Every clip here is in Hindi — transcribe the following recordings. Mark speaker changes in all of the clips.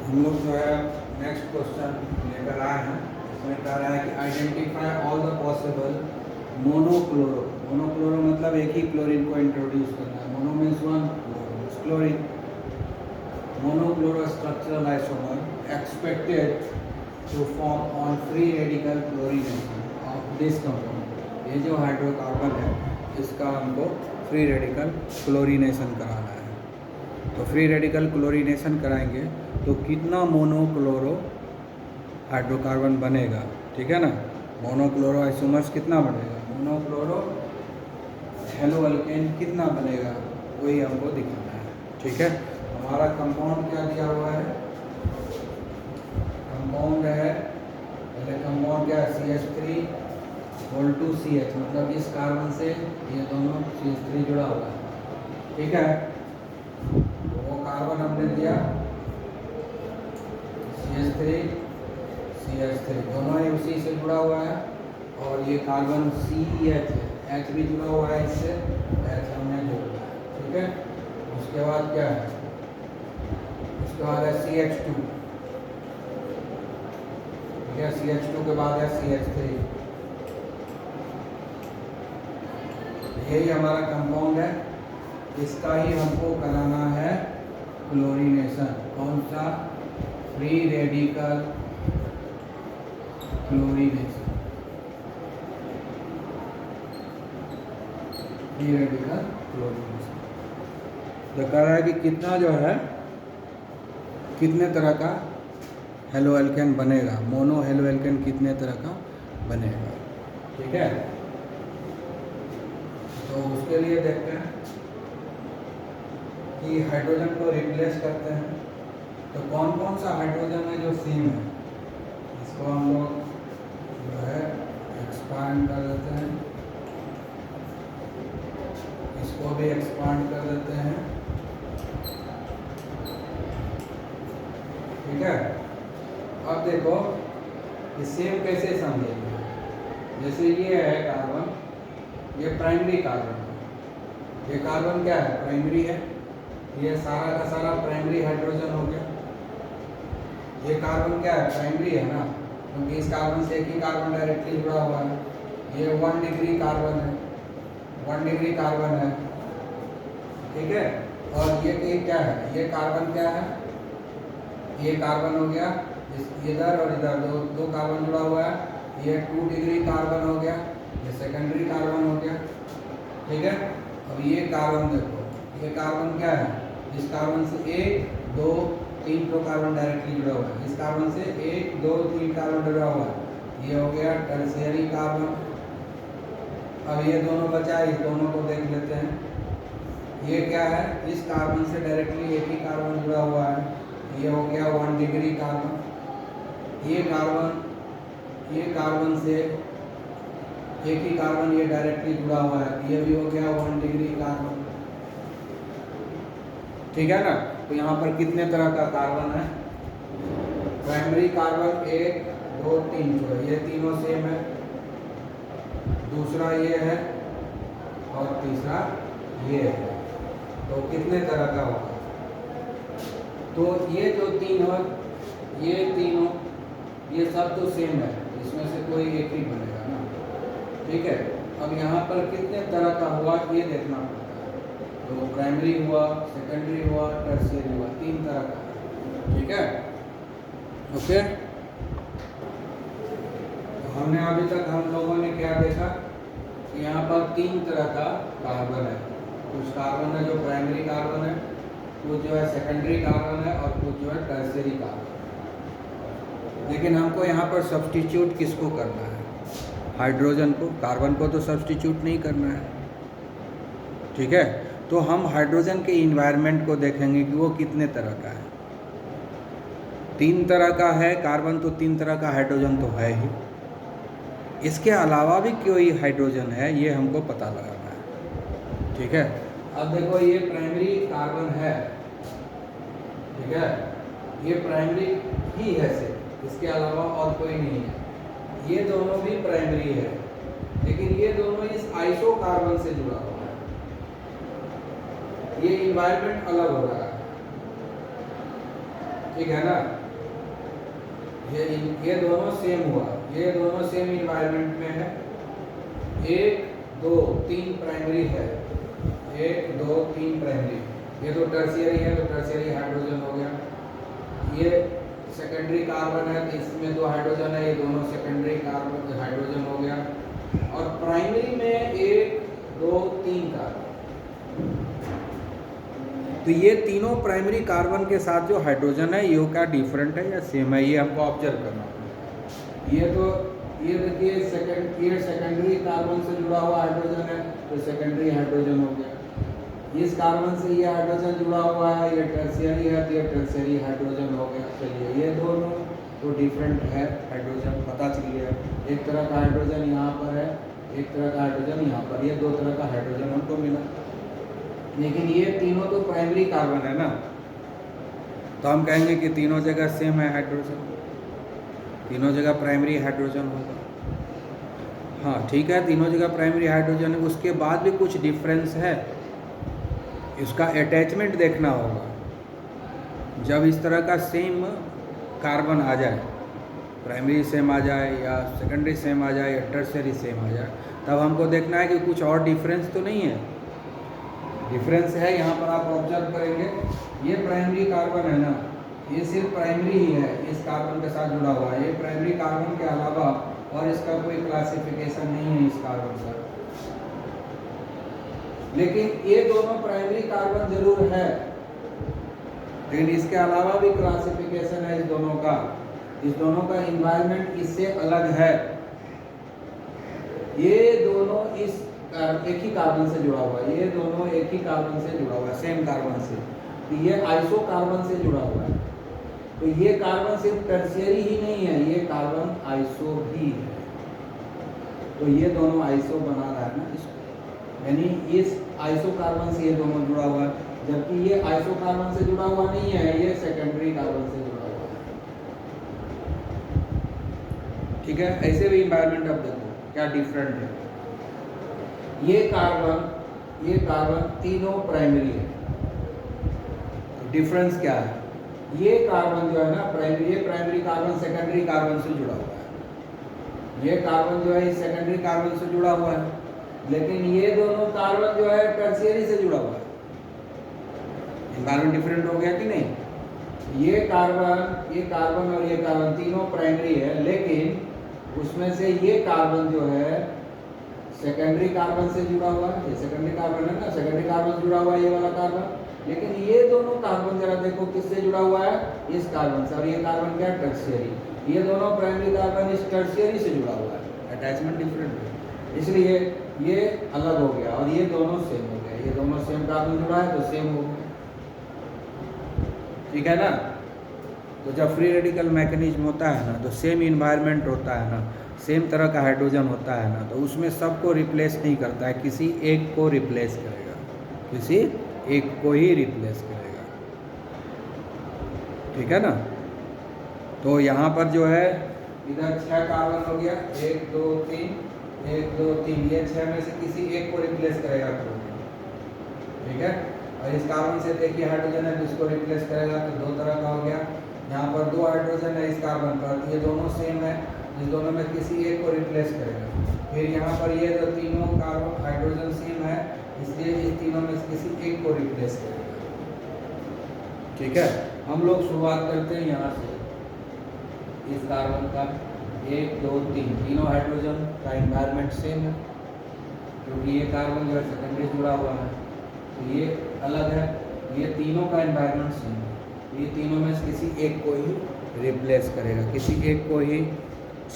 Speaker 1: हम लोग जो है नेक्स्ट क्वेश्चन लेकर आए हैं। इसमें कह रहा है कि identify all the possible monochloro. Monochloro मतलब एक ही क्लोरीन को इंट्रोड्यूस करना है। Mono means one, chlorine. Monochloro structural isomer expected to form on free radical chlorination of this compound. ये जो हाइड्रोकार्बन है इसका हमको फ्री रेडिकल क्लोरीनेशन कराना है। तो फ्री रेडिकल क्लोरीनेशन कराएंगे तो कितना मोनोक्लोरो हाइड्रोकार्बन बनेगा, ठीक है ना। मोनोक्लोरो आइसोमर्स कितना बनेगा, मोनोक्लोरो हेलोअल्केन कितना बनेगा, वही हमको दिखाना है, ठीक है। हमारा कंपाउंड क्या दिया हुआ है, कंपाउंड है, पहले कंपाउंड क्या है, CH3 होल टू CH, मतलब इस कार्बन से ये दोनों CH3 जुड़ा हुआ है, ठीक है। वो कार्बन हमने दिया CH3 दोनों ही उसी से जुड़ा हुआ है, और ये कार्बन CH है, H भी जुड़ा हुआ है इससे, H हमने जोड़ा है, ठीक है। उसके बाद क्या है, उसके बाद है CH2, ठीक है। CH2 के बाद है CH3। यही हमारा कंपाउंड है, इसका ही हमको कराना है क्लोरीनेशन। कौन सा, free radical chlorination, free radical chlorination. तो कह रहा है कि कितना जो है, कितने तरह का हेलोअल्केन बनेगा, मोनो हेलोअल्केन कितने तरह का बनेगा, ठीक है। तो उसके लिए देखते हैं कि हाइड्रोजन को रिप्लेस करते हैं। तो कौन कौन सा हाइड्रोजन है जो सेम है, इसको हम लोग जो है एक्सपांड कर देते हैं, इसको भी एक्सपांड कर देते हैं, ठीक है। अब देखो ये सेम कैसे समझेंगे, जैसे ये है कार्बन, ये प्राइमरी कार्बन है, ये कार्बन क्या है, प्राइमरी है, ये सारा का सारा प्राइमरी हाइड्रोजन हो गया। ये कार्बन क्या है, प्राइमरी है ना, क्योंकि इस कार्बन से एक ही कार्बन डायरेक्टली जुड़ा हुआ है। ये 1 डिग्री कार्बन है, 1 डिग्री कार्बन है, ठीक है। और ये क्या है, ये कार्बन क्या है, ये कार्बन हो गया, इधर और इधर दो कार्बन जुड़ा हुआ है, ये 2 डिग्री कार्बन हो गया, ये सेकेंडरी कार्बन हो गया, ठीक है। अब ये कार्बन देखो, ये कार्बन क्या है, इस कार्बन से 1 2 3 तो कार्बन डायरेक्टली जुड़ा हुआ है, इस कार्बन से 1 2 3 कार्बन जुड़ा हुआ है, ये हो गया टर्शियरी कार्बन। अब ये दोनों बचा, इस दोनों को देख लेते हैं। ये क्या है, इस कार्बन से डायरेक्टली एक ही कार्बन जुड़ा हुआ है, ये हो गया 1 डिग्री कार्बन। ये कार्बन से एक ही कार्बन ये डायरेक्टली जुड़ा हुआ है, ये भी हो गया 1 डिग्री कार्बन, ठीक है ना। तो यहाँ पर कितने तरह का कार्बन है, प्राइमरी कार्बन 1 2 3 जो है, ये तीनों सेम है, दूसरा ये है और तीसरा ये है। तो कितने तरह का होगा, तो ये जो तीनों, ये तीनों, ये सब तो सेम है, इसमें से कोई एक ही बनेगा ना, ठीक है। अब यहाँ पर कितने तरह का हुआ ये देखना पड़ता है। तो प्राइमरी हुआ, सेकेंडरी हुआ, टर्शियरी हुआ, 3 तरह का, ठीक है, ओके। तो हमने अभी तक हम लोगों ने क्या देखा कि यहाँ पर 3 तरह का कार्बन है। कुछ कार्बन है जो प्राइमरी कार्बन है, कुछ जो है सेकेंडरी कार्बन है, और कुछ जो है टर्शियरी कार्बन है। लेकिन हमको यहाँ पर सब्स्टिट्यूट किसको करना है, हाइड्रोजन को, कार्बन को तो सब्स्टिट्यूट नहीं करना है, ठीक है। तो हम हाइड्रोजन के इन्वायरमेंट को देखेंगे कि वो कितने तरह का है। 3 तरह का है कार्बन, तो 3 तरह का हाइड्रोजन तो है ही, इसके अलावा भी कोई हाइड्रोजन है ये हमको पता लगाना है, ठीक है। अब देखो ये प्राइमरी कार्बन है, ठीक है, ये प्राइमरी ही है सिर्फ, इसके अलावा और कोई नहीं है। ये दोनों भी प्राइमरी है, लेकिन ये दोनों इस आइसो कार्बन से जुड़ा हुआ है, ये इन्वायरमेंट अलग हो रहा है। ठीक है ना। ये दोनों सेम हुआ, ये दोनों सेम इन्वायरमेंट में है। 1 2 3 प्राइमरी है, 1 2 3 प्राइमरी। ये तो टर्शियरी है, तो टर्शियरी हाइड्रोजन हो गया। ये सेकेंडरी कार्बन है, तो इसमें 2 हाइड्रोजन है, ये दोनों सेकेंडरी कार्बन हाइड्रोजन हो गया। और प्राइमरी में 1 2 3 कार्बन। तो ये तीनों प्राइमरी कार्बन के साथ जो हाइड्रोजन है ये क्या डिफरेंट है या सेम है, ये हमको ऑब्जर्व करना है। ये देखिए ये सेकेंडरी कार्बन से जुड़ा हुआ हाइड्रोजन है, तो सेकेंडरी हाइड्रोजन हो गया। इस कार्बन से ये हाइड्रोजन जुड़ा हुआ है, ये टर्शियरी है, तो ये टर्शियरी हाइड्रोजन हो गया। चलिए ये दोनों तो डिफरेंट है हाइड्रोजन, पता चल गया। एक तरह का हाइड्रोजन यहाँ पर है, एक तरह का हाइड्रोजन यहाँ पर, ये 2 तरह का हाइड्रोजन हमको मिला। लेकिन ये तीनों तो प्राइमरी कार्बन है ना, तो हम कहेंगे कि तीनों जगह सेम है हाइड्रोजन, तीनों जगह प्राइमरी हाइड्रोजन होगा। हाँ ठीक है, तीनों जगह प्राइमरी हाइड्रोजन है। उसके बाद भी कुछ डिफरेंस है, इसका अटैचमेंट देखना होगा। जब इस तरह का सेम कार्बन आ जाए, प्राइमरी सेम आ जाए या सेकेंडरी सेम आ जाए या टर्शियरी सेम आ जाए, तब हमको देखना है कि कुछ और डिफरेंस तो नहीं है। डिफरेंस है, यहाँ पर आप ऑब्जर्व करेंगे, ये प्राइमरी कार्बन है ना, ये सिर्फ प्राइमरी ही है, इस कार्बन के साथ जुड़ा हुआ है। ये प्राइमरी कार्बन के अलावा और इसका कोई क्लासिफिकेशन नहीं है इस कार्बन का। लेकिन ये दोनों प्राइमरी कार्बन जरूर है, लेकिन इसके अलावा भी क्लासिफिकेशन है इस दोनों का। इस दोनों का इन्वायरमेंट इससे अलग है। ये दोनों इस एक ही कार्बन से जुड़ा हुआ है, ये दोनों एक ही कार्बन से जुड़ा हुआ है, सेम कार्बन से। तो ये आइसो कार्बन से जुड़ा हुआ है। तो ये कार्बन सिर्फ टर्शियरी ही नहीं है, ये कार्बन आइसो भी है। तो ये दोनों आइसो बना रहा है ना इसको, यानी इस आइसो कार्बन से ये दोनों जुड़ा हुआ है, जबकि ये आइसो कार्बन से जुड़ा हुआ नहीं है, ये सेकेंडरी कार्बन से जुड़ा हुआ है। ठीक है, ऐसे भी इन्वायरमेंट अब देखो क्या डिफरेंट है। ये कार्बन तीनों प्राइमरी है। डिफरेंस क्या है, ये कार्बन जो है ना प्राइमरी, ये प्राइमरी कार्बन सेकेंडरी कार्बन से जुड़ा हुआ है। ये कार्बन जो है इस सेकेंडरी कार्बन से जुड़ा हुआ है, लेकिन ये दोनों कार्बन जो है टर्शियरी से जुड़ा हुआ है। एनवायरमेंट डिफरेंट हो गया कि नहीं। ये कार्बन और ये कार्बन तीनों प्राइमरी है, लेकिन उसमें से ये कार्बन जो है सेकेंडरी कार्बन से जुड़ा हुआ है। ये सेकेंडरी कार्बन है ना, सेकेंडरी कार्बन जुड़ा हुआ है ये वाला कार्बन। लेकिन ये दोनों कार्बन जरा देखो किससे जुड़ा हुआ है, इस कार्बन से। और ये कार्बन क्या है, टर्शियरी। ये दोनों प्राइमरी कार्बन इस टर्शियरी से जुड़ा हुआ है। अटैचमेंट डिफरेंट है, इसलिए ये अलग हो गया और ये दोनों सेम हो गए। ये दोनों सेम कार्बन जुड़ा है तो सेम हो गया, ठीक है ना। तो जब फ्री रेडिकल मैकेनिज्म होता है ना, तो सेम इन्वायरमेंट होता है ना, सेम तरह का हाइड्रोजन होता है ना, तो उसमें सबको रिप्लेस नहीं करता है, किसी एक को रिप्लेस करेगा, किसी एक को ही रिप्लेस करेगा, ठीक है ना। तो यहाँ पर जो है इधर 6 कार्बन हो गया, 1 2 3 1 2 3, ये 6 में से किसी एक को रिप्लेस करेगा, ठीक है। और इस कार्बन से देखिए हाइड्रोजन है, तो इसको रिप्लेस करेगा, तो 2 तरह का हो गया। यहाँ पर 2 हाइड्रोजन है इस कार्बन पर, ये दोनों सेम है, इस दोनों में किसी एक को रिप्लेस करेगा। फिर यहाँ पर ये जो तीनों कार्बन हाइड्रोजन सेम है, इसलिए इस तीनों में से किसी एक को रिप्लेस करेगा, ठीक है। हम लोग शुरुआत करते हैं यहाँ से, इस कार्बन का 1 2 3 तीनों हाइड्रोजन का इन्वायरमेंट सेम है, क्योंकि ये कार्बन जो है सेकेंडरी जुड़ा हुआ है, तो ये अलग है। ये तीनों का इन्वायरमेंट सेम है, ये तीनों में से किसी एक को ही रिप्लेस करेगा, किसी एक को ही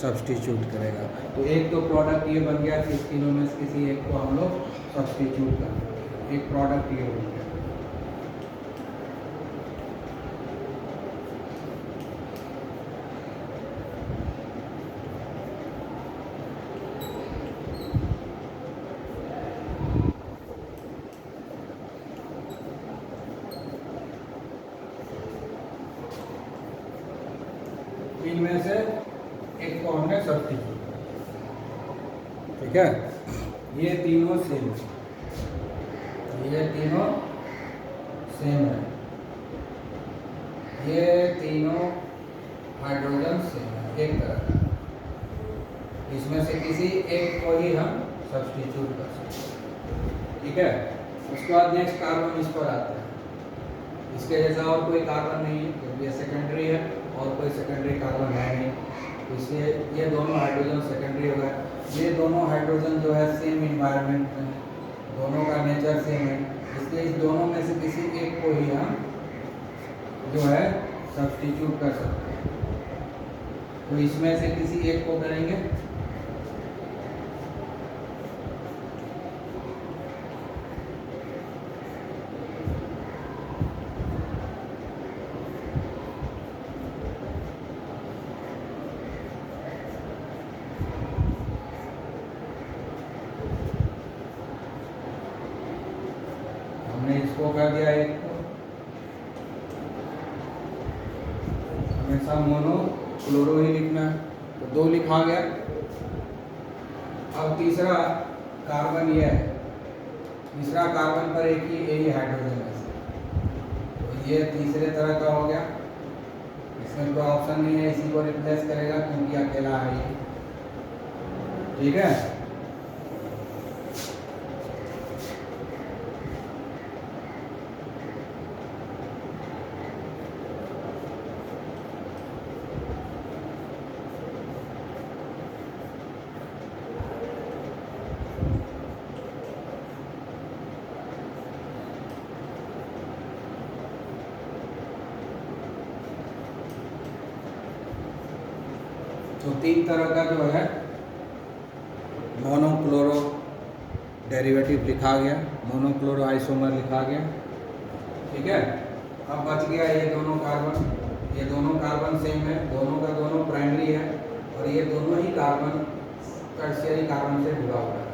Speaker 1: सब्स्टिट्यूट करेगा। तो एक तो प्रोडक्ट ये बन गया कि इस तीनों में से किसी एक को हम लोग सब्स्टिट्यूट कर देंगे, एक प्रोडक्ट ये बन गया। इनमें से एक को हमने सब्स्टिट्यूट, ठीक है। ये तीनों सेम है, ये तीनों सेम है, ये तीनों हाइड्रोजन सेम है, एक तरह का। इसमें से किसी एक को ही हम सब्स्टिट्यूट कर सकते हैं, ठीक है। उसके बाद नेक्स्ट कार्बन इस पर आता है। इसके जैसा और कोई कार्बन नहीं है, क्योंकि ये सेकेंडरी है और कोई सेकेंडरी कार्बन है नहीं, इसलिए ये दोनों हाइड्रोजन सेकेंडरी हो गए। ये दोनों हाइड्रोजन जो है सेम इन्वायरमेंट में है, दोनों का नेचर सेम है, इसलिए इस दोनों में से किसी एक को ही हम जो है सब्स्टिट्यूट कर सकते हैं। तो इसमें से किसी एक को करेंगे। इसको कर दिया एक को, हमेशा मोनो क्लोरो ही लिखना है, तो 2 लिखा गया। अब तीसरा कार्बन ये है, तीसरा कार्बन पर एक ही हाइड्रोजन है, तो ये तीसरे तरह का हो गया। इसमें कोई ऑप्शन नहीं है, इसी को रिप्लेस करेगा क्योंकि अकेला है ये, ठीक है। तो 3 तरह का जो है मोनोक्लोरो डेरिवेटिव लिखा गया, मोनोक्लोरो आइसोमर लिखा गया, ठीक है। अब बच गया ये दोनों कार्बन सेम है, दोनों का दोनों प्राइमरी है, और ये दोनों ही कार्बन टर्शियरी कार्बन से जुड़ा हुआ है,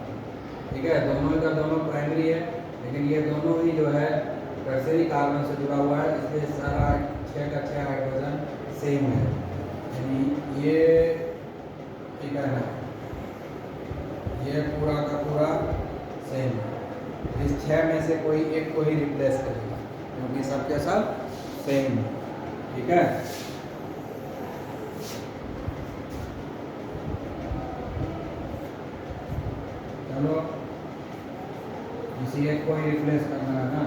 Speaker 1: ठीक है। दोनों का दोनों प्राइमरी है, लेकिन ये दोनों ही जो है टर्शियरी कार्बन से जुड़ा हुआ है, इसलिए सारा 6 का 6 हाइड्रोजन सेम है, यानी ये ठीक है ना, ये पूरा का पूरा सेम है। इस 6 में से कोई एक को ही रिप्लेस करेगा, क्योंकि सबके सब सेम है, ठीक है। चलो किसी एक को ही रिप्लेस करना है ना,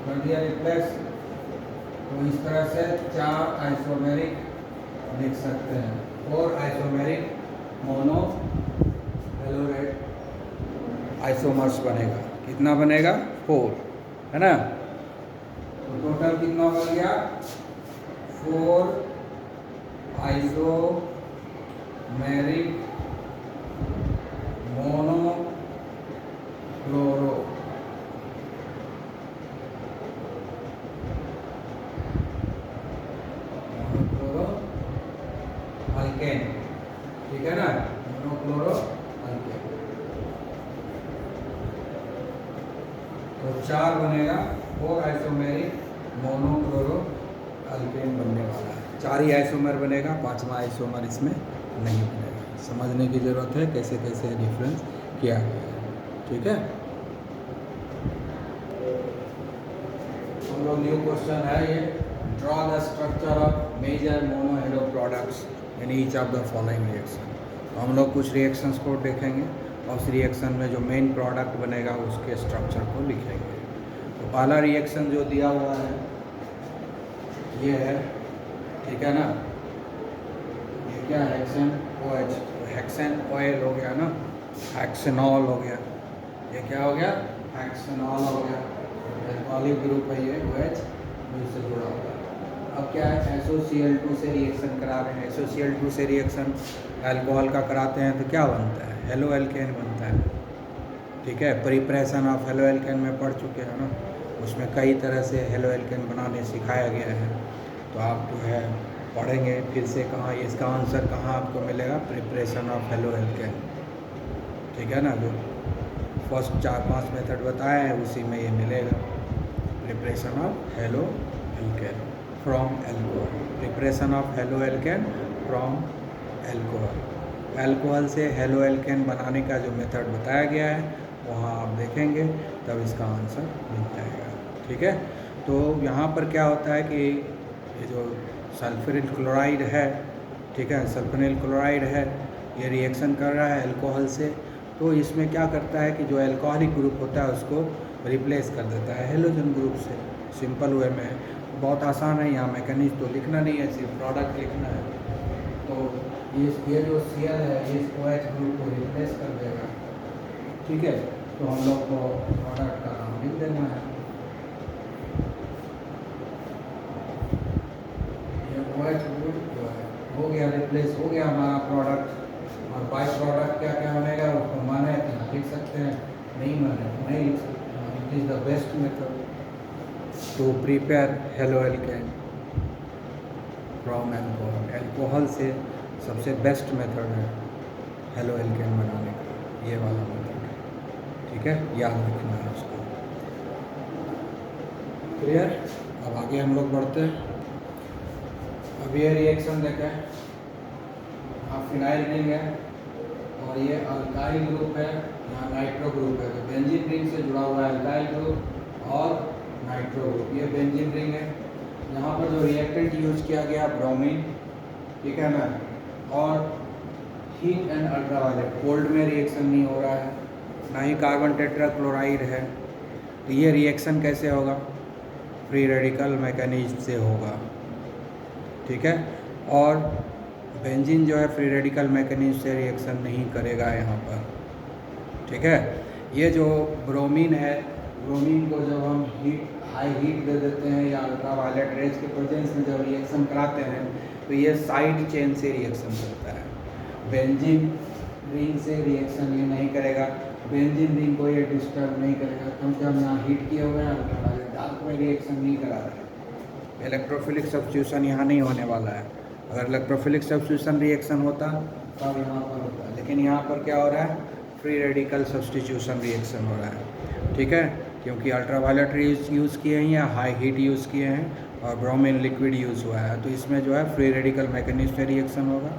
Speaker 1: कर दिया रिप्लेस। तो इस तरह से 4 आइसोमेरिक लिख सकते हैं, 4 आइसोमेरिक मोनो हेलोरेट आइसोमर्स बनेगा। कितना बनेगा? 4, है ना। तो टोटल कितना बन गया? 4 आइसोमेरिक मोनो क्लोरो अल्केन, ठीक है ना, मोनोक्लोरो अल्केन। तो 4 बनेगा, 4 आइसोमेरिक मोनोक्लोरो अल्केन बनने वाला है। 4 ही आइसोमर बनेगा, 5वां आइसोमर इसमें नहीं बनेगा। समझने की जरूरत है कैसे कैसे डिफरेंस किया गया है, ठीक है। हम लोग न्यू क्वेश्चन है ये, draw the structure of major monohalo products in each of the following reaction. तो हम लोग कुछ रिएक्शंस को देखेंगे और उस रिएक्शन में जो मेन प्रोडक्ट बनेगा उसके स्ट्रक्चर को लिखेंगे। तो पहला रिएक्शन जो दिया हुआ है ये है, ठीक है ना, ये क्या है? हेक्सेन OH, तो हेक्सेन ऑयल हो गया ना, हेक्सेनॉल हो गया, ये क्या हो गया? हेक्सेनॉल हो गया। एल्कोहलिक ग्रुप है ये, OH से जुड़ा हुआ है। अब क्या है? SOCl2 से रिएक्शन करा रहे हैं, SOCl2 से रिएक्शन अल्कोहल का कराते हैं तो क्या बनता है? हेलो एल्केन बनता है, ठीक है। प्रिपरेशन ऑफ हेलो एल्केन में पढ़ चुके हैं ना, उसमें कई तरह से हेलो एल्केन बनाने सिखाया गया है। तो आप जो है पढ़ेंगे फिर से, कहाँ इसका आंसर कहाँ आपको मिलेगा? प्रिपरेशन ऑफ हेलो एल्केन, ठीक है ना। जो फर्स्ट 4-5 मेथड बताए हैं उसी में ये मिलेगा, preparation of halo alkane from alcohol. Preparation of halo alkane from alcohol. Alcohol से हेलो एल्केन बनाने का जो मेथड बताया गया है वहाँ आप देखेंगे तब इसका आंसर मिल जाएगा। ठीक है, तो यहाँ पर क्या होता है कि ये जो सल्फ्यूरिल क्लोराइड है, ठीक है, सल्फ्यूरिल क्लोराइड है, ये रिएक्शन कर रहा है अल्कोहल से, तो इसमें क्या करता है कि जो अल्कोहलिक ग्रुप होता है उसको रिप्लेस कर देता है हेलोजन ग्रुप से। सिंपल वे में है, बहुत आसान है, यहाँ मैकेनिज्म तो लिखना नहीं है, सिर्फ प्रोडक्ट लिखना है। तो ये जो Cl है ये इस OH ग्रुप को रिप्लेस कर देगा। ठीक है, तो हम लोग को प्रोडक्ट का नाम लिख देना है। ये OH ग्रुप जो है हो गया, रिप्लेस हो गया हमारा प्रोडक्ट। और बाई प्रोडक्ट क्या क्या बनेगा उसको माने तो यहाँ लिख सकते हैं, नहीं माने तो नहीं लिख सकते। It is the best method to prepare haloalkane from alcohol. Alcohol से सबसे बेस्ट मेथड है हेलो एल्केन बनाने का, ये वाला मेथड है। ठीक है, याद रखना है उसको। क्लियर? अब आगे हम लोग बढ़ते हैं। अब ये रिएक्शन देखें, यहाँ फिनाइल रिंग है और ये अल्काइल ग्रुप है, यहाँ नाइट्रो ग्रुप है। तो बेंजीन रिंग से जुड़ा हुआ है अल्काइल ग्रुप और नाइट्रो ग्रुप, ये बेंजीन रिंग है। यहाँ पर जो रिएक्टेंट यूज किया गया ब्रोमीन, ठीक है ना, और हीट एंड अल्ट्रावायलेट, कोल्ड में रिएक्शन नहीं हो रहा है, ना ही कार्बन टेट्राक्लोराइड है। तो ये रिएक्शन कैसे होगा? फ्री रेडिकल मैकेनिज्म से होगा। ठीक है, और बेंजीन जो है फ्री रेडिकल मैकेनिज्म से रिएक्शन नहीं करेगा यहाँ पर। ठीक है, ये जो ब्रोमीन है, ब्रोमीन को जब हम हाई हीट दे देते हैं या अल्ट्रावायलेट रेज के प्रेजेंस में जब रिएक्शन कराते हैं तो ये साइड चेन से रिएक्शन करता है। बेंजीन रिंग से रिएक्शन ये नहीं करेगा, बेंजीन रिंग को ये डिस्टर्ब नहीं करेगा, क्योंकि हम यहाँ हीट किए हुए हैं, अल्ट्रावायलेट डार्क में रिएक्शन नहीं करा रहे हैं। इलेक्ट्रोफिलिक सब्स्टिट्यूशन यहाँ नहीं होने वाला है। अगर इलेक्ट्रोफिलिक सब्स्टिट्यूशन रिएक्शन होता तब यहाँ पर होता है, लेकिन यहाँ पर क्या हो रहा है? फ्री रेडिकल सब्स्टिट्यूशन रिएक्शन हो रहा है। ठीक है, क्योंकि अल्ट्रावायलेट रेज यूज़ किए हैं या हाई हीट यूज़ किए हैं और ब्रोमीन लिक्विड यूज़ हुआ है, तो इसमें जो है फ्री रेडिकल मैकेनिज्म से रिएक्शन होगा।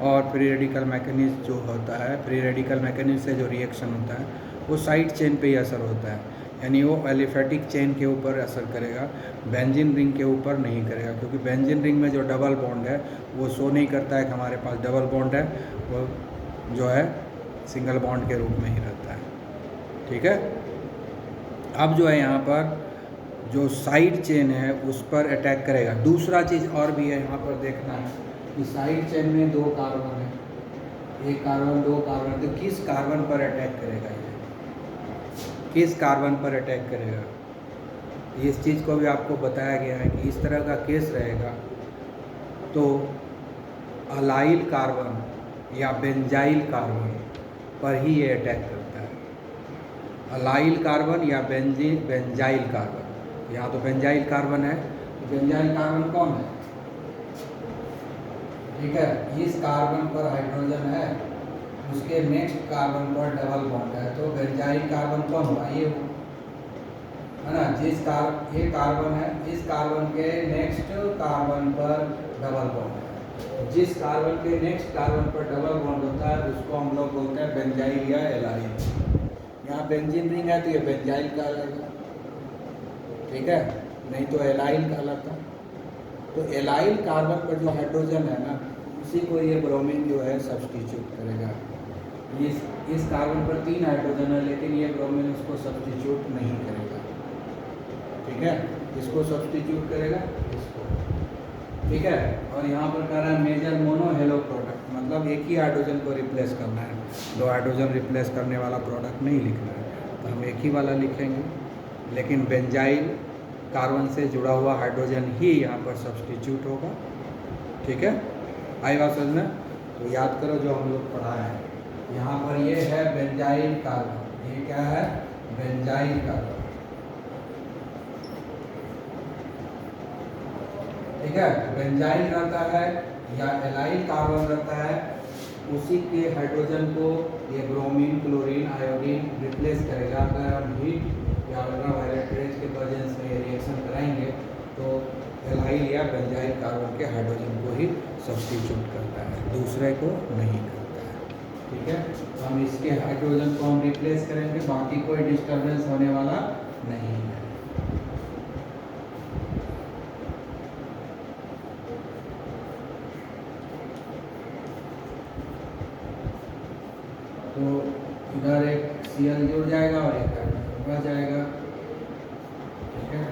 Speaker 1: और फ्री रेडिकल मैकेनिज्म जो होता है, फ्री रेडिकल मैकेनिज्म से जो रिएक्शन होता है वो साइड चेन पे ही असर होता है, यानी वो एलिफेटिक चेन के ऊपर असर करेगा, बेंजीन रिंग के ऊपर नहीं करेगा। क्योंकि बेंजीन रिंग में जो डबल बॉन्ड है वो शो नहीं करता है कि हमारे पास डबल बॉन्ड है, वो जो है सिंगल बॉन्ड के रूप में ही रहता है। ठीक है, अब जो है यहाँ पर जो साइड चेन है उस पर अटैक करेगा। दूसरा चीज़ और भी है यहाँ पर देखना है कि साइड चेन में 2 कार्बन है, 1 कार्बन 2 कार्बन, तो किस कार्बन पर अटैक करेगा ये, किस कार्बन पर अटैक करेगा? इस चीज़ को भी आपको बताया गया है कि इस तरह का केस रहेगा तो अलाइल कार्बन या बेंजाइल कार्बन पर ही ये अटैक करता है। अलाइल कार्बन या बेंजाइल कार्बन, यहाँ तो बेंजाइल कार्बन है, बेंजाइल कार्बन कौन है? ठीक है, इस कार्बन पर हाइड्रोजन है, उसके नेक्स्ट कार्बन पर डबल बॉन्ड है, तो बेंजाइल कार्बन कौन हुआ? ये है ना, ये कार्बन है, इस कार्बन के नेक्स्ट कार्बन पर डबल बॉन्ड है। जिस कार्बन के नेक्स्ट कार्बन पर डबल बॉन्ड होता है उसको हम लोग बोलते हैं बेंजाइल या एलाइल। यहाँ बेंजीन रिंग है तो ये बेंजाइल कहलाएगा, ठीक है, नहीं तो एलाइल कहलाता। तो एलाइल कार्बन पर जो हाइड्रोजन है ना, उसी को ये ब्रोमीन जो है सब्स्टिट्यूट करेगा। इस कार्बन पर 3 हाइड्रोजन है, लेकिन ये ब्रोमीन उसको सब्स्टिट्यूट नहीं करेगा। ठीक है, इसको सब्स्टिट्यूट करेगा, इसको। ठीक है, और यहाँ पर कह रहा है मेजर मोनो हेलो प्रोडक्ट, मतलब एक ही हाइड्रोजन को रिप्लेस करना है, 2 हाइड्रोजन रिप्लेस करने वाला प्रोडक्ट नहीं लिखना है, तो हम एक ही वाला लिखेंगे। लेकिन बेंजाइल कार्बन से जुड़ा हुआ हाइड्रोजन ही यहाँ पर सब्स्टिट्यूट होगा। ठीक है, आई बात समझ में? तो याद करो जो हम लोग पढ़ा है। यहाँ पर ये है बेंजाइल कार्बन, ये क्या है? Benzyl carbon. ठीक है, बेंजाइल रहता है या एलाइल कार्बन रहता है, उसी के हाइड्रोजन को ये ब्रोमीन, क्लोरीन, आयोडीन रिप्लेस करेगा। अगर हम हीट या अल्ट्रावायलेट रेज के प्रेजेंस में रिएक्शन कराएंगे तो एल्हाइल या बेंजाइल कार्बन के हाइड्रोजन को ही सब्स्टिट्यूट करता है, दूसरे को नहीं करता है। ठीक है, हम इसके हाइड्रोजन को हम रिप्लेस करेंगे, बाकी कोई डिस्टर्बेंस होने वाला नहीं है। तो इधर एक Cl जुड़ जाएगा और एक हाइड्रोजन बच जाएगा। ठीक है,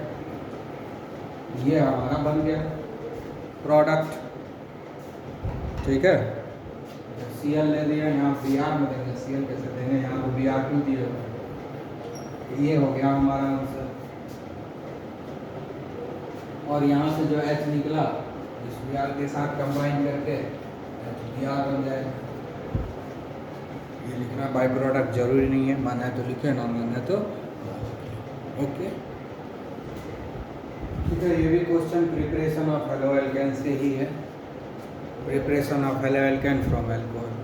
Speaker 1: ये हमारा बन गया प्रोडक्ट। ठीक है, Cl ले लिया, यहाँ Br में देंगे, Cl कैसे देंगे, यहाँ पर Br2 दिया हुआ, ये हो गया हमारा आंसर। और यहाँ से जो H निकला इस Br के साथ कंबाइन करके Br बन जाएगा। ये लिखना बाई प्रोडक्ट जरूरी नहीं है, माना है तो लिखे, ना माना है तो ओके। ठीक है, ये भी क्वेश्चन प्रिपरेशन ऑफ हेलोएल्केन से ही है। Preparation of haloalkane from alcohol,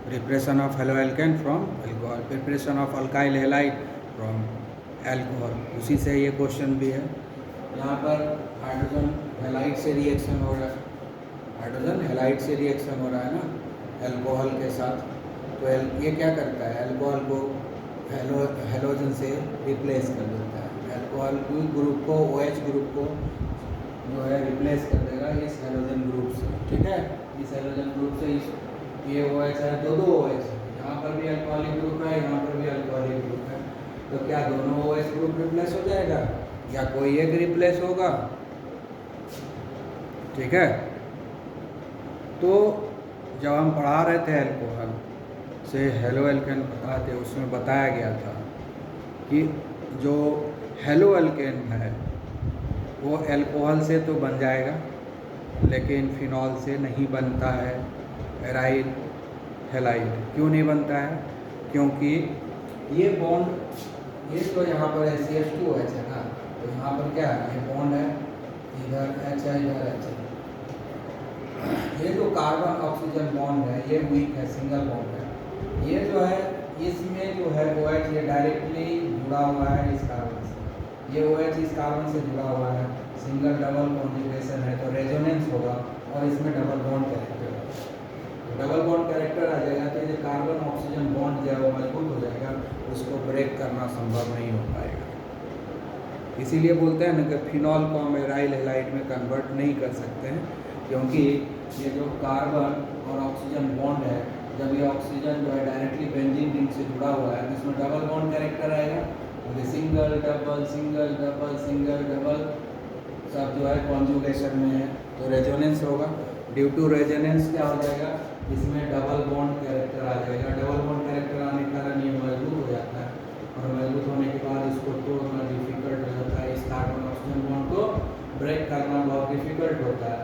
Speaker 1: preparation of haloalkane from alcohol, preparation of alkyl halide from alcohol, उसी से ये क्वेश्चन भी है। यहाँ पर हाइड्रोजन हैलाइड से रिएक्शन हो रहा है, हाइड्रोजन हैलाइड से रिएक्शन हो रहा है ना अल्कोहल के साथ, तो ये क्या करता है, अल्कोहल को हैलोजन से रिप्लेस कर देता है। अल्कोहल ग्रुप को, OH ग्रुप को जो है रिप्लेस कर देगा इस हैलोजन ग्रुप से। ठीक है, इस हैलोजन ग्रुप से इस ये OH है, दो OH है, यहाँ पर भी अल्कोहलिक ग्रुप है, यहाँ पर भी अल्कोहलिक ग्रुप है, तो क्या दोनों OH ग्रुप रिप्लेस हो जाएगा या कोई एक रिप्लेस होगा? ठीक है, तो जब हम पढ़ा रहे थे अल्कोहल से हेलोएल्केन बताते, उसमें बताया गया था कि जो हेलोएल्केन है वो अल्कोहल से तो बन जाएगा लेकिन फिनॉल से नहीं बनता है, एराइल हैलाइड। क्यों नहीं बनता है? क्योंकि ये बॉन्ड, ये तो यहाँ पर CH2OH है ना, तो यहाँ पर क्या है, ये बॉन्ड है, इधर H है, इधर H है। ये जो कार्बन ऑक्सीजन बॉन्ड है ये वीक है, सिंगल बॉन्ड है। ये जो है इसमें जो है OH ये डायरेक्टली जुड़ा हुआ है इस कार्बन से, ये OH इस कार्बन से जुड़ा हुआ है, सिंगल डबल कॉन्जुगेशन है तो रेजोनेंस होगा और इसमें डबल बॉन्ड कैरेक्टर है, डबल बॉन्ड कैरेक्टर आ जाएगा तो ये कार्बन ऑक्सीजन बॉन्ड जो है वो मजबूत हो जाएगा, उसको ब्रेक करना संभव नहीं हो पाएगा। इसीलिए बोलते हैं ना कि फिनॉल को हम एराइल हैलाइड में कन्वर्ट नहीं कर सकते हैं, क्योंकि ये जो कार्बन और ऑक्सीजन बॉन्ड है, जब ये ऑक्सीजन जो है डायरेक्टली बेंजीन रिंग से जुड़ा हुआ है तो इसमें डबल बॉन्ड कैरेक्टर आएगा, तो single double single double single double सब जो है कॉन्जुगेशन में है तो रेजोनेंस होगा। ड्यू टू रेजोनेंस क्या हो जाएगा, इसमें डबल बॉन्ड कैरेक्टर आ जाएगा। डबल बॉन्ड कैरेक्टर आने के कारण ये मजबूत हो जाता है और मजबूत होने के बाद इसको तोड़ना डिफिकल्ट हो जाता है, इस कार्बन ऑक्सीजन बॉन्ड को ब्रेक करना बहुत डिफिकल्ट होता है,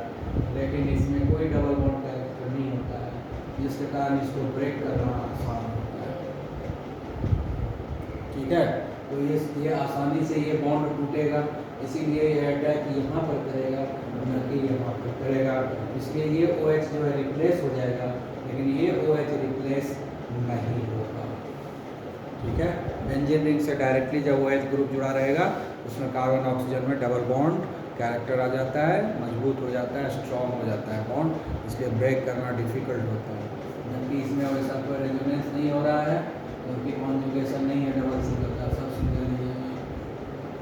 Speaker 1: लेकिन इसमें कोई डबल बॉन्ड कैरेक्टर नहीं होता है, जिसके कारण इसको ब्रेक करना आसान होता है। ठीक है, तो ये आसानी से ये बॉन्ड टूटेगा, इसीलिए ये अटैक यहाँ पर करेगा न कि यहाँ पर करेगा, इसलिए ये OH जो है रिप्लेस हो जाएगा, लेकिन ये OH रिप्लेस नहीं होगा। ठीक है, बेंजीन रिंग से डायरेक्टली जब OH ग्रुप जुड़ा रहेगा उसमें कार्बन ऑक्सीजन में डबल बॉन्ड कैरेक्टर आ जाता है, मजबूत हो जाता है, स्ट्रॉन्ग हो जाता है बॉन्ड, इसलिए ब्रेक करना डिफिकल्ट होता है। जबकि इसमें वैसा कोई रेजोनेंस नहीं हो रहा है, क्योंकि कॉन्जुगेशन नहीं है डबल सिंगल का, सब सिंगल ही है।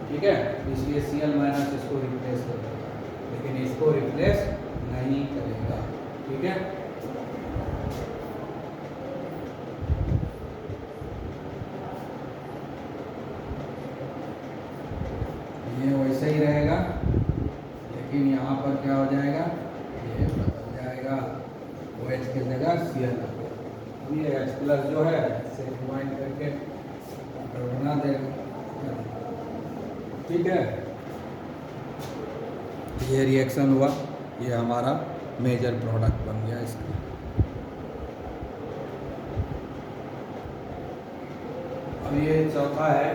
Speaker 1: ठीक है, इसलिए Cl- इसको रिप्लेस कर देगा, लेकिन इसको रिप्लेस नहीं करेगा। ठीक है, ये वैसे ही रहेगा, लेकिन यहाँ पर क्या हो जाएगा, ये बदल जाएगा, OH की जगह Cl। अब ये H+ जो है इसे कंबाइन करके बना देगा। ठीक है, ये रिएक्शन हुआ, ये हमारा मेजर प्रोडक्ट बन गया इसका। अब ये चौथा है,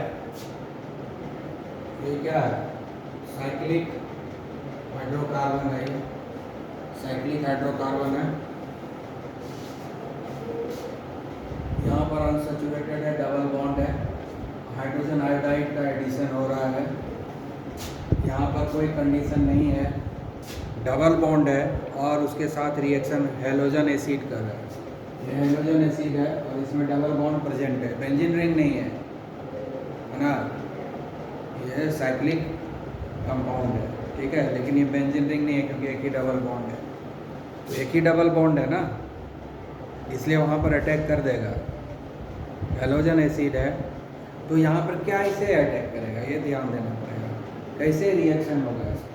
Speaker 1: ये क्या है, साइक्लिक हाइड्रोकार्बन है, ये साइक्लिक हाइड्रोकार्बन है। यहाँ पर अनसैचुरेटेड है, डबल बॉन्ड है, हाइड्रोजन आयोडाइड का एडिशन हो रहा है। यहाँ पर कोई कंडीशन नहीं है डबल बॉन्ड है और उसके साथ रिएक्शन हैलोजन एसिड कर रहा है। ये हैलोजन एसिड है और इसमें डबल बॉन्ड प्रेजेंट है, बेंजीन रिंग नहीं है ना, ये साइक्लिक कंपाउंड है, ठीक है, लेकिन ये बेंजीन रिंग नहीं है क्योंकि एक ही डबल बॉन्ड है। तो एक ही डबल बॉन्ड है ना, इसलिए वहाँ पर अटैक कर देगा। हैलोजन एसिड है तो यहाँ पर क्या इसे अटैक करेगा, ये ध्यान देना पड़ेगा। कैसे रिएक्शन होगा इसका,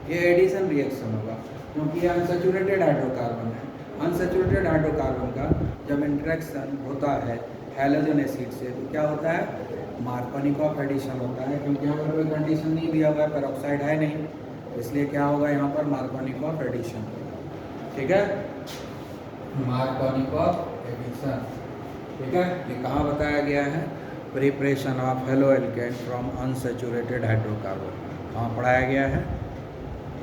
Speaker 1: ये एडिशन रिएक्शन होगा क्योंकि ये अनसैचुरेटेड हाइड्रोकार्बन है। अनसैचुरेटेड हाइड्रोकार्बन का जब इंटरेक्शन होता है हैलोजन एसिड से तो क्या होता है, मार्कोनिकॉफ एडिशन होता है, क्योंकि यहाँ पर कोई कंडीशन नहीं दिया हुआ है, पेरोक्साइड है नहीं, इसलिए क्या होगा यहाँ पर मार्कोनिकॉफ एडिशन होगा, ठीक है, मार्कोनिकॉफ एडिशन, ठीक है। ये कहाँ बताया गया है, preparation of halo alkane from unsaturated hydrocarbon, कहाँ पढ़ाया गया है,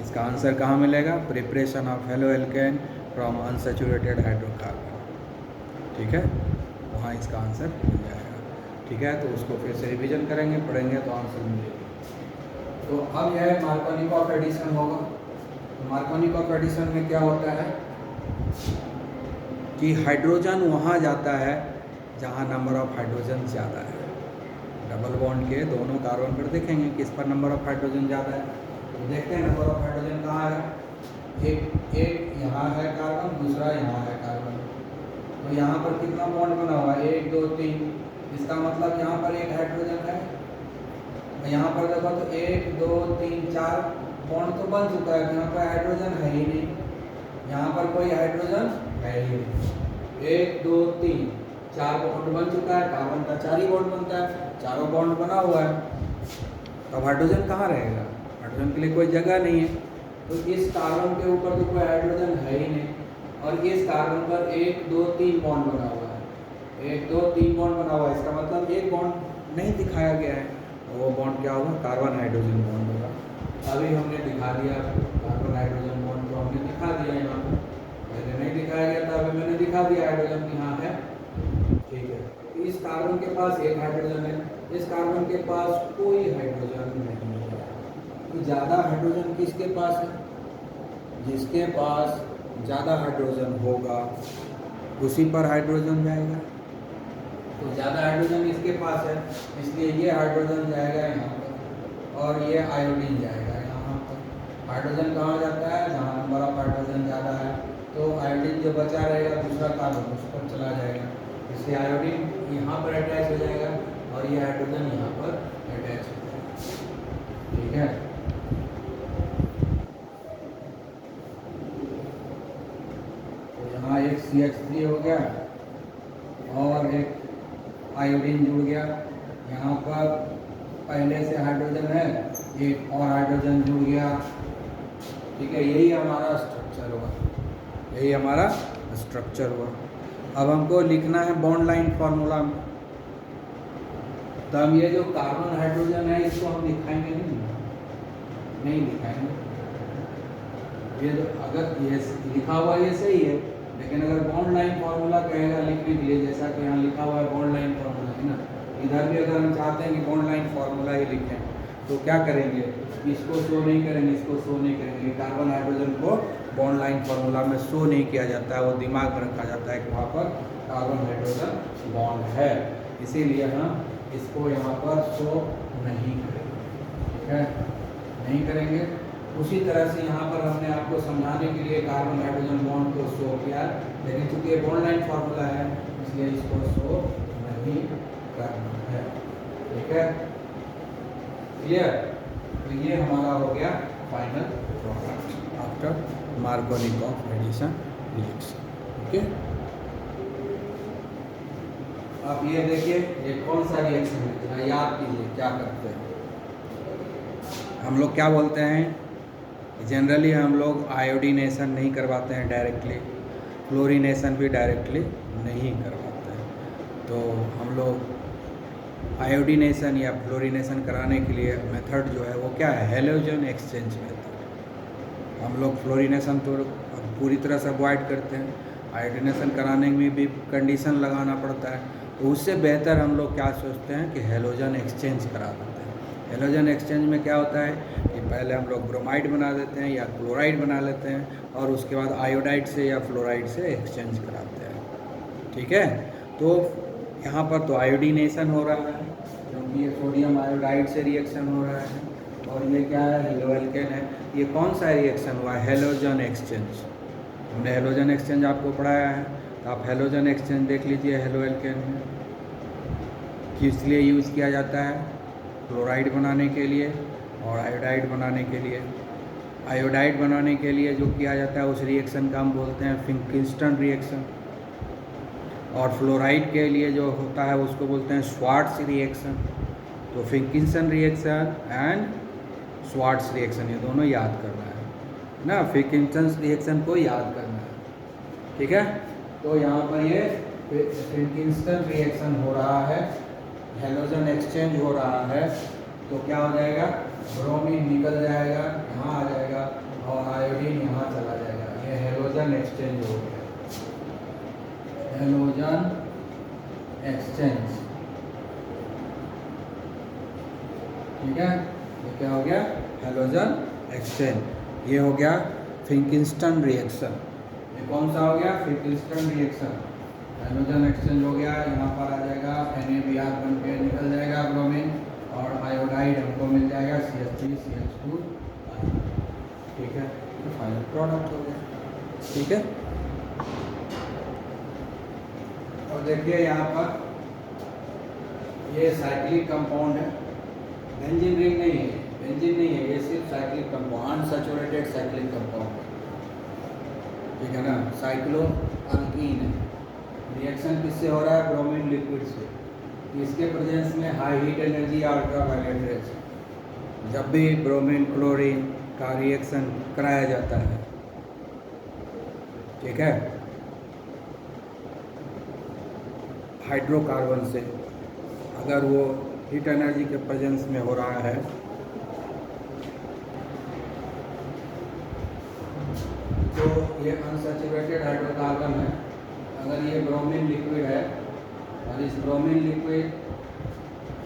Speaker 1: इसका आंसर कहाँ मिलेगा, preparation of halo alkane from unsaturated hydrocarbon, ठीक है, वहाँ इसका आंसर मिल जाएगा, ठीक है। तो उसको फिर से रिवीजन करेंगे, पढ़ेंगे तो आंसर मिलेगा। तो अब यह मार्कोनिकॉफ एडिशन होगा। तो मार्कोनिकॉफ एडिशन में क्या होता है कि हाइड्रोजन वहाँ जाता है जहाँ नंबर ऑफ हाइड्रोजन ज़्यादा है। डबल बॉन्ड के दोनों कार्बन पर देखेंगे किस पर नंबर ऑफ हाइड्रोजन ज़्यादा है, तो देखते हैं नंबर ऑफ हाइड्रोजन कहाँ है, एक यहाँ है कार्बन, दूसरा यहाँ है कार्बन, तो यहाँ पर कितना बॉन्ड बना हुआ है, 1 2 3, इसका मतलब यहाँ पर एक हाइड्रोजन है, यहाँ पर देखो तो 1 2 3 4 बॉन्ड तो बन चुका है, यहाँ पर हाइड्रोजन है ही नहीं, यहाँ पर कोई हाइड्रोजन है ही नहीं, 1 2 3 4 बॉन्ड बन चुका है, कार्बन का 4 ही बॉन्ड बनता है, चारों बॉन्ड बना हुआ है, तब हाइड्रोजन कहाँ रहेगा, हाइड्रोजन के लिए कोई जगह नहीं है, तो इस कार्बन के ऊपर तो कोई हाइड्रोजन है ही नहीं, और इस कार्बन पर 1 2 3 बॉन्ड बना हुआ है, 1 2 3 बॉन्ड बना हुआ है, इसका मतलब एक बॉन्ड नहीं दिखाया गया है, तो वो बॉन्ड क्या होगा, कार्बन हाइड्रोजन बॉन्ड होगा। अभी हमने दिखा दिया कार्बन हाइड्रोजन बॉन्ड को, हमने दिखा दिया यहाँ पर, पहले नहीं दिखाया गया था, अभी मैंने दिखा दिया हाइड्रोजन यहाँ है, ठीक है। इस कार्बन के पास एक हाइड्रोजन है, इस कार्बन के पास कोई हाइड्रोजन नहीं है, तो ज़्यादा हाइड्रोजन किसके पास है, जिसके पास ज़्यादा हाइड्रोजन होगा उसी पर हाइड्रोजन जाएगा, तो ज़्यादा हाइड्रोजन इसके पास है, इसलिए ये हाइड्रोजन जाएगा यहाँ पर और ये आयोडीन जाएगा यहाँ पर। हाइड्रोजन कहाँ जाता है, जहाँ नंबर ऑफ हाइड्रोजन ज़्यादा है, तो आयोडीन जो बचा रहेगा दूसरा कार्बन उस पर चला जाएगा, इसलिए आयोडीन यहाँ पर अटैच हो जाएगा और ये हाइड्रोजन यहाँ पर अटैच हो जाएगा, ठीक है। तो यहाँ एक CH3 हो गया और एक आयोडीन जुड़ गया, यहाँ पर पहले से हाइड्रोजन है, एक और हाइड्रोजन जुड़ गया, ठीक है, यही हमारा स्ट्रक्चर हुआ, यही हमारा स्ट्रक्चर हुआ। अब हमको लिखना है बॉन्ड लाइन फार्मूला में, तब ये जो कार्बन हाइड्रोजन है इसको हम दिखाएंगे नहीं दिखाएंगे, ये जो अगर ये लिखा हुआ ये सही है, लेकिन अगर बॉन्ड लाइन फार्मूला कहेगा लिखने के लिए, जैसा कि यहाँ लिखा हुआ है बॉन्ड लाइन फार्मूला है ना, इधर भी अगर हम चाहते हैं कि बॉन्ड लाइन फार्मूला ही लिखें तो क्या करेंगे, इसको शो नहीं करेंगे, इसको शो नहीं करेंगे, कार्बन हाइड्रोजन को बॉन्ड लाइन फार्मूला में शो नहीं किया जाता है, वो दिमाग में रखा जाता है कि वहाँ पर कार्बन हाइड्रोजन बॉन्ड है, इसीलिए हम इसको यहाँ पर शो नहीं करेंगे, ठीक है, नहीं करेंगे। उसी तरह से यहाँ पर हमने आपको समझाने के लिए कार्बन हाइड्रोजन बॉन्ड को शो किया, लेकिन चूंकि ये बॉन्ड लाइन फार्मूला है इसलिए इसको शो नहीं करना है, ठीक है, क्लियर। तो ये हमारा हो गया final product after Markovnikov addition reaction, okay. आप ये देखिए ये कौन सा रिएक्शन है, याद कीजिए क्या करते हैं हम लोग, क्या बोलते हैं, जनरली हम लोग आयोडीनेशन नहीं करवाते हैं डायरेक्टली, फ्लोरीनेशन भी डायरेक्टली नहीं करवाते हैं, तो हम लोग आयोडीनेशन या फ्लोरीनेशन कराने के लिए मेथड जो है वो क्या है, हैलोजन एक्सचेंज मेथड। हम लोग फ्लोरीनेशन तो पूरी तरह से अवॉइड करते हैं, आयोडीनेशन कराने में भी कंडीशन लगाना पड़ता है, तो उससे बेहतर हम लोग क्या सोचते हैं कि हैलोजन एक्सचेंज करा देते हैं। हेलोजन एक्सचेंज में क्या होता है कि पहले हम लोग ब्रोमाइड बना देते हैं या क्लोराइड बना लेते हैं और उसके बाद आयोडाइड से या फ्लोराइड से एक्सचेंज कराते हैं। ठीक है, तो यहाँ पर तो आयोडीनेशन हो रहा है क्योंकि ये सोडियम आयोडाइड से रिएक्शन हो रहा है और ये क्या है, हेलो एल्केन है। ये कौन सा रिएक्शन हुआ है, हेलोजन एक्सचेंज। हमने हेलोजन एक्सचेंज आपको पढ़ाया है, तो आप हेलोजन एक्सचेंज देख लीजिए हेलो एल्केन में किस लिए यूज़ किया जाता है, क्लोराइड बनाने के लिए और आयोडाइड बनाने के लिए। आयोडाइड बनाने के लिए जो किया जाता है उस रिएक्शन का हम बोलते हैं फिंकिंस्टन रिएक्शन, और फ्लोराइड के लिए जो होता है उसको बोलते हैं श्वार्ट्ज रिएक्शन। तो फिंकिंस्टन रिएक्शन एंड श्वार्ट्ज रिएक्शन ये दोनों याद करना है ना, फिंकिंस्टन रिएक्शन को याद करना है। ठीक है, तो यहाँ पर ये फिंकिंस्टन रिएक्शन हो रहा है, हेलोजन एक्सचेंज हो रहा है, तो क्या हो जाएगा, ब्रोमीन निकल जाएगा, यहाँ आ जाएगा और आयोडीन यहाँ चला जाएगा। ये हेलोजन एक्सचेंज हो गया, हेलोजन एक्सचेंज। ठीक है, ये क्या हो गया, हेलोजन एक्सचेंज। ये हो गया फिंकिंस्टन रिएक्शन। ये कौन सा हो गया, फिंकिंस्टन रिएक्शन। हेलोजन एक्सचेंज हो गया, यहाँ पर आ जाएगा NaBr बन के निकल जाएगा ब्रोमीन और आयोडाइड हमको मिल जाएगा CH3CH2। ठीक है, तो फाइनल प्रोडक्ट हो गया। ठीक है, और देखिए यहाँ पर ये साइक्लिक कंपाउंड है, बेंजीन रिंग नहीं है, बेंजीन नहीं है, ये सिर्फ cyclic compound, unsaturated cyclic compound. ठीक है ना, साइक्लो अल्कीन है। रिएक्शन किससे हो रहा है, ब्रोमीन लिक्विड से। इसके प्रेजेंस में हाई हीट एनर्जी या अल्ट्रावायलेट रेज। जब भी ब्रोमीन क्लोरीन का रिएक्शन कराया जाता है, ठीक है, हाइड्रोकार्बन से, अगर वो हीट एनर्जी के प्रेजेंस में हो रहा है तो ये अनसैचुरेटेड हाइड्रोकार्बन है। अगर ये ब्रोमीन लिक्विड है और इस ब्रोमीन लिक्विड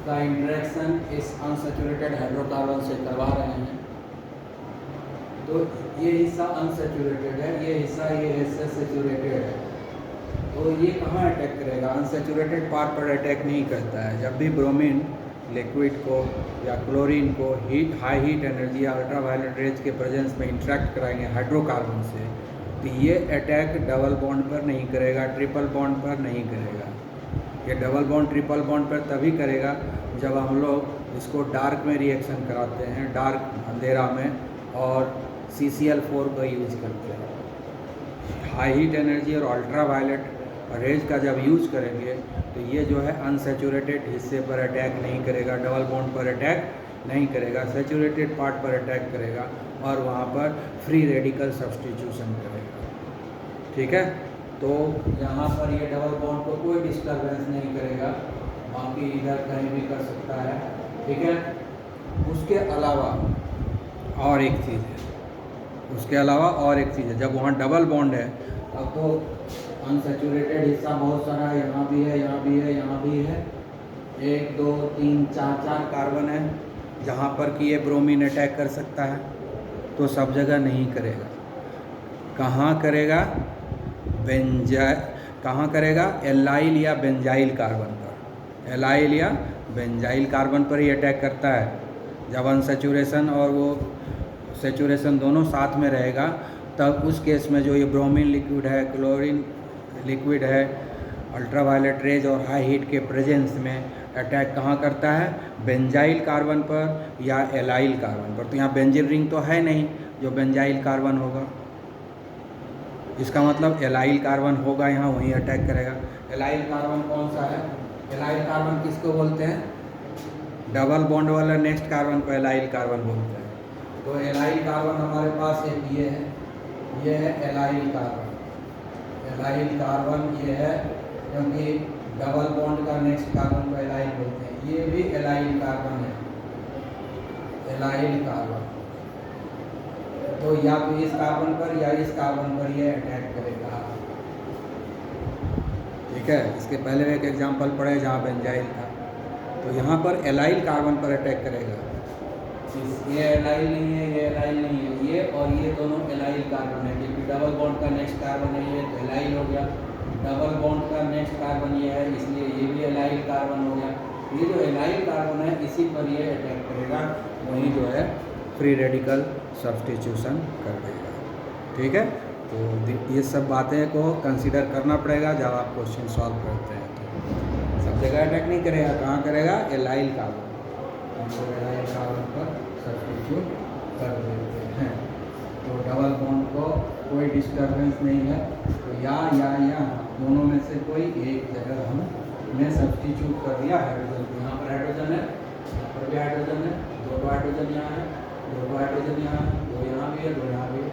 Speaker 1: का इंटरेक्शन इस अनसैचुरेटेड हाइड्रोकार्बन से करवा रहे हैं, तो ये हिस्सा अनसैचुरेटेड है, ये हिस्सा सैचुरेटेड है, तो ये कहाँ अटैक करेगा, अनसैचुरेटेड पार्ट पर अटैक नहीं करता है। जब भी ब्रोमीन लिक्विड को या क्लोरीन को हाई हीट एनर्जी या अल्ट्रावायलेट रेज के प्रेजेंस में इंटरेक्ट कराएंगे हाइड्रोकार्बन से, तो ये अटैक डबल बॉन्ड पर नहीं करेगा, ट्रिपल बॉन्ड पर नहीं करेगा। ये डबल बॉन्ड ट्रिपल बॉन्ड पर तभी करेगा जब हम लोग इसको डार्क में रिएक्शन कराते हैं, डार्क अंधेरा में, और CCl4 का यूज़ करते हैं। हाई हीट एनर्जी और अल्ट्रावायलेट रेज का जब यूज़ करेंगे तो ये जो है अनसैचुरेटेड हिस्से पर अटैक नहीं करेगा, डबल बॉन्ड पर अटैक नहीं करेगा, सैचुरेटेड पार्ट पर अटैक करेगा और वहाँ पर फ्री रेडिकल सब्स्टिट्यूशन करेगा। ठीक है, तो यहाँ पर ये डबल बॉन्ड को कोई डिस्टर्बेंस नहीं करेगा, बाकी इधर कहीं भी कर सकता है। ठीक है, उसके अलावा और एक चीज़ है, उसके अलावा और एक चीज़ है, जब वहाँ डबल बॉन्ड है तब तो अनसैचुरेटेड हिस्सा बहुत सारा है, यहाँ भी है, यहाँ भी है, यहाँ भी है, 1 2 3 4 कार्बन है जहाँ पर कि ये ब्रोमीन अटैक कर सकता है, तो सब जगह नहीं करेगा। कहाँ करेगा, कहाँ करेगा, एलाइल या बेंजाइल कार्बन पर, एलाइल या बेंजाइल कार्बन पर ही अटैक करता है। जब अनसैचुरेशन और वो सैचुरेशन दोनों साथ में रहेगा तब उस केस में जो ये ब्रोमीन लिक्विड है, क्लोरीन लिक्विड है, अल्ट्रावायलेट रेज और हाई हीट के प्रेजेंस में अटैक कहाँ करता है, बेंजाइल कार्बन पर या एलाइल कार्बन पर। तो यहाँ बेंजीन रिंग तो है नहीं जो बेंजाइल कार्बन होगा, इसका मतलब एलाइल कार्बन होगा यहाँ, वहीं अटैक करेगा। एलाइल कार्बन कौन सा है, एलाइल कार्बन किसको बोलते हैं, डबल बॉन्ड वाला नेक्स्ट कार्बन को एलाइल कार्बन बोलते हैं। तो एलाइल कार्बन हमारे पास एक ये है एलाइल कार्बन। एलाइल कार्बन ये है क्योंकि डबल बॉन्ड का नेक्स्ट कार्बन को एलाइल बोलते हैं, ये भी एलाइल कार्बन है, एलाइल कार्बन। तो या तो इस कार्बन पर या इस कार्बन पर ये अटैक करेगा। ठीक है, इसके पहले एक एग्जांपल पढ़े जहाँ बेंजाइल था, तो तो यहाँ पर एलाइल कार्बन पर अटैक करेगा। ये एलाइल नहीं है, ये एलाइल नहीं है, ये और ये दोनों एलाइल कार्बन है, क्योंकि डबल बॉन्ड का नेक्स्ट कार्बन है, ये एलाइल हो गया। डबल बॉन्ड का नेक्स्ट कार्बन ये है, इसलिए ये भी एलाइल कार्बन हो गया। ये जो एलाइल कार्बन है इसी पर ये अटैक करेगा, वहीं जो है फ्री रेडिकल सब्स्टिट्यूशन कर देगा। ठीक है, तो ये सब बातें को कंसीडर करना पड़ेगा जब आप क्वेश्चन सॉल्व करते हैं। तो सब जगह अटैक नहीं करेगा, कहाँ करेगा? एलाइल कार्बन, हमको एलाइल कार्बन पर सब्स्टिट्यूट कर देते हैं। तो डबल बॉन्ड को कोई डिस्टर्बेंस नहीं है, तो या दोनों में से कोई एक जगह हमने सब्स्टिट्यूट कर दिया हाइड्रोजन को। यहाँ पर हाइड्रोजन है, यहाँ पर भी हाइड्रोजन है, दो हाइड्रोजन यहाँ है, दो हाइड्रोजन यहाँ है, दो यहाँ भी है, दो यहाँ भी है।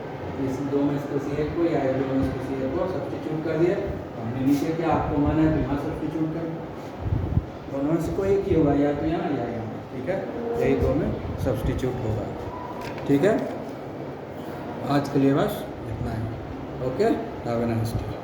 Speaker 1: इस दो में से किसी एक को या दो में से किसी एक को सब्स्टिट्यूट कर दिए। हमने नीचे क्या आपको माना है, तो यहाँ सब्स्टिट्यूट कर, दोनों में से कोई एक ही होगा, या तो यहाँ या यहाँ। ठीक है, यही दो में सब्स्टिट्यूट होगा। ठीक है, आज के लिए बस इतना ही। Okay, have a nice day.